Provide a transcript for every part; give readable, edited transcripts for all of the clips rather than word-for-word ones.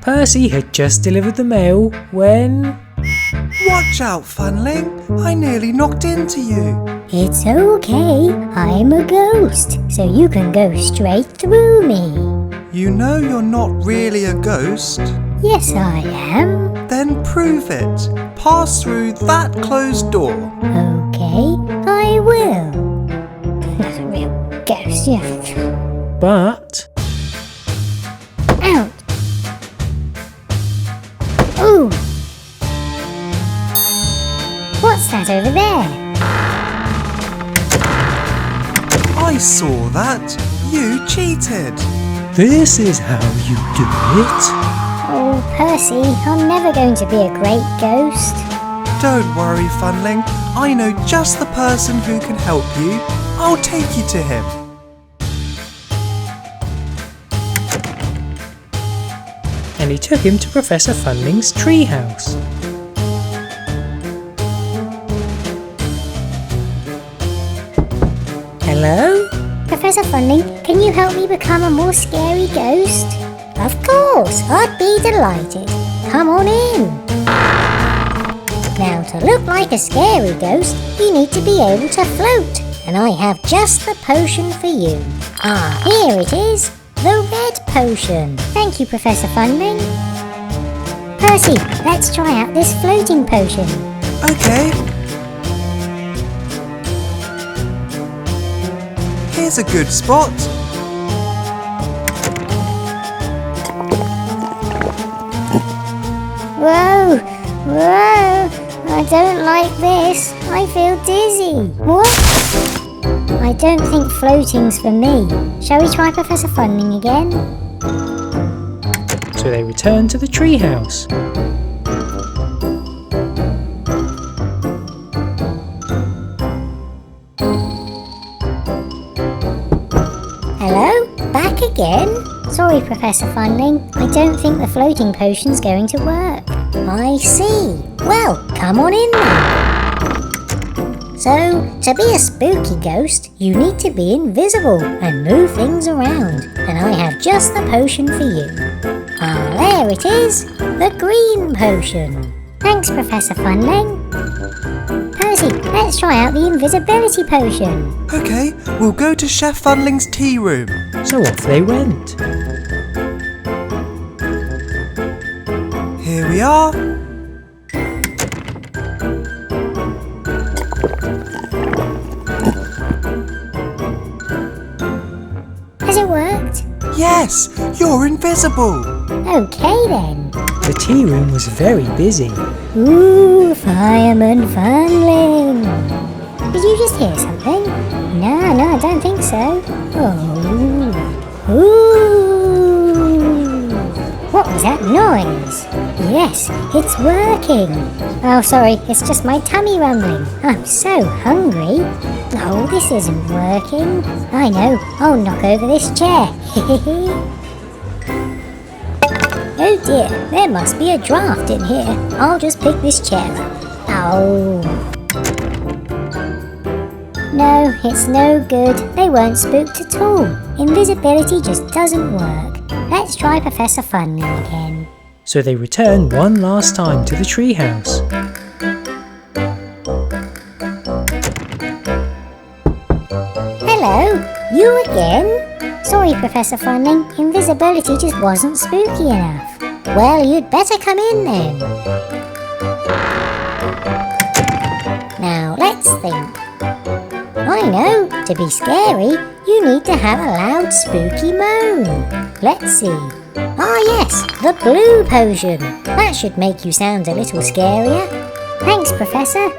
Percy had just delivered the mail when... Watch out, Funling! I nearly knocked into you. It's okay, I'm a ghost, so you can go straight through me. You know you're not really a ghost. Yes, I am. Then prove it. Pass through that closed door. Okay, I will. Not a real ghost, yeah. But... Out! Ooh! What's that over there? I saw that. You cheated. this is how you do it? Oh, Percy, I'm never going to be a great ghost. Don't worry, Funling. I know just the person who can help you. I'll take you to him. And he took him to Professor Funling's treehouse. Hello? Professor Funling, can you help me become a more scary ghost? Of course, I'd be delighted. Come on in. Now, to look like a scary ghost, you need to be able to float. And I have just the potion for you. Ah, here it is. The red potion. Thank you, Professor Funling. Percy, let's try out this floating potion. Okay. Here's a good spot. Whoa! Whoa! I don't like this. I feel dizzy. What? I don't think floating's for me. Shall we try Professor Funling again? So they returned to the treehouse. Hello? Back again? Sorry, Professor Funling. I don't think the floating potion's going to work. I see. Well, come on in then. So, to be a spooky ghost, you need to be invisible and move things around. And I have just the potion for you. Ah, there it is. The green potion. Thanks, Professor Funling. Percy, let's try out the invisibility potion. Okay, we'll go to Chef Funling's tea room. So off they went. Here we are. Has it worked? Yes, you're invisible. Okay then. The tea room was very busy. Ooh, Fireman Funling. Did you just hear something? No, I don't think so. Oh. Ooh. What was that noise? Yes, it's working. Oh, sorry, it's just my tummy rumbling. I'm so hungry. Oh, this isn't working. I know, I'll knock over this chair. Oh dear, there must be a draft in here. I'll just pick this chair up. Oh. No, it's no good. They weren't spooked at all. Invisibility just doesn't work. Let's try Professor Funling again. So they returned one last time to the treehouse. Hello, you again? Sorry, Professor Funling, invisibility just wasn't spooky enough. Well, you'd better come in then. Now, let's think. I know, to be scary, you need to have a loud spooky moan. Let's see. Ah yes, the blue potion. That should make you sound a little scarier. Thanks, Professor.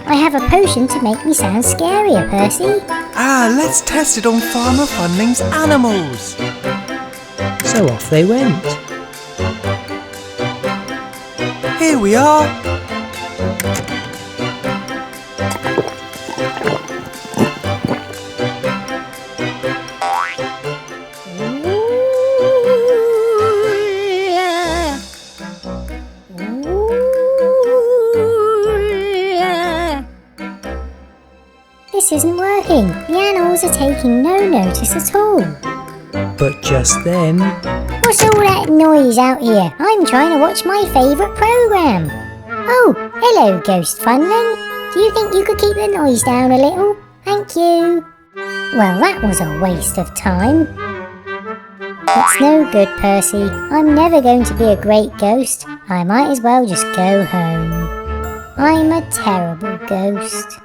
I have a potion to make me sound scarier, Percy. Ah, let's test it on Farmer Funling's animals. So off they went. Here we are. This isn't working. The animals are taking no notice at all. But just then... What's all that noise out here? I'm trying to watch my favourite programme. Oh, hello, Ghost Funling. Do you think you could keep the noise down a little? Thank you. Well, that was a waste of time. It's no good, Percy. I'm never going to be a great ghost. I might as well just go home. I'm a terrible ghost.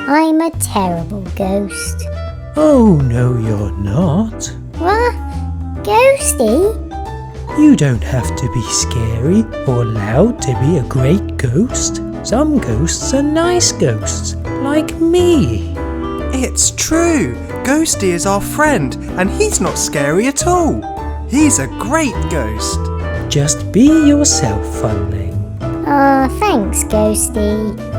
I'm a terrible ghost. Oh, no, you're not. What? Ghosty? You don't have to be scary or loud to be a great ghost. Some ghosts are nice ghosts, like me. It's true. Ghosty is our friend, and he's not scary at all. He's a great ghost. Just be yourself, Funling. Aw, thanks, Ghosty.